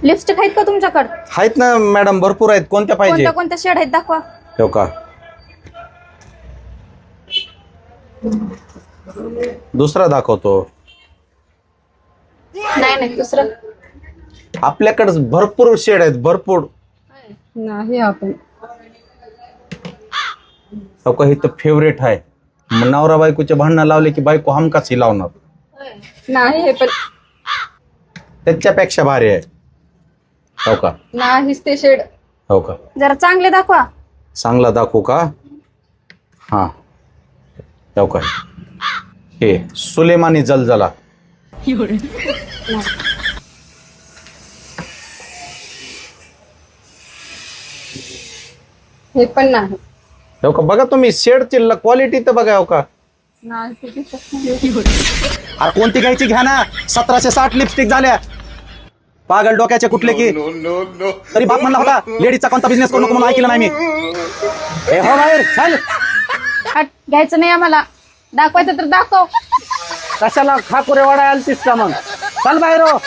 Lipstick आहेत का तुमच्याकडे? आहेत ना मॅडम, भरपूर आहेत. कोणत्या पाहिजे? कोणत्या कोणत्या शेड आहेत दाखवा. हो का, दुसरा दाखवतो. नाही नाही दुसरं आपल्याकडे भरपूर शेड आहेत, भरपूर. नाही. आपण हो का, हे तर फेवरेट आहे. नवरा बायकोचे भांडणं लावले की बायको हमखास ही लावणार. नाही. हे पण त्याच्यापेक्षा भारी आहे. हो का, नाहीच ते शेड. हो का, जरा चांगले दाखवा. चांगला दाखवू का? हा, हो का, हे सुलेमानी जलजला. हे पण नाही. हो का, बघा तुम्ही शेडची क्वालिटी तर बघा. हो का, नाही ते दिसत नाही. अरे कोणती घ्यायची घ्या ना. 1760 लिपस्टिक झाल्या. पागल डोक्याचे कुठले की. तरी बाप म्हणला होता लेडीजचा कोणता बिझनेस करू नको म्हणून, ऐकलं नाही मी. ए हो बाहेर चल. हट, घ्यायचं नाही आम्हाला. दाखवायचं तर दाखव. कशाला खाकुरे वाडा आलतीस का मग? चल बाहेर हो.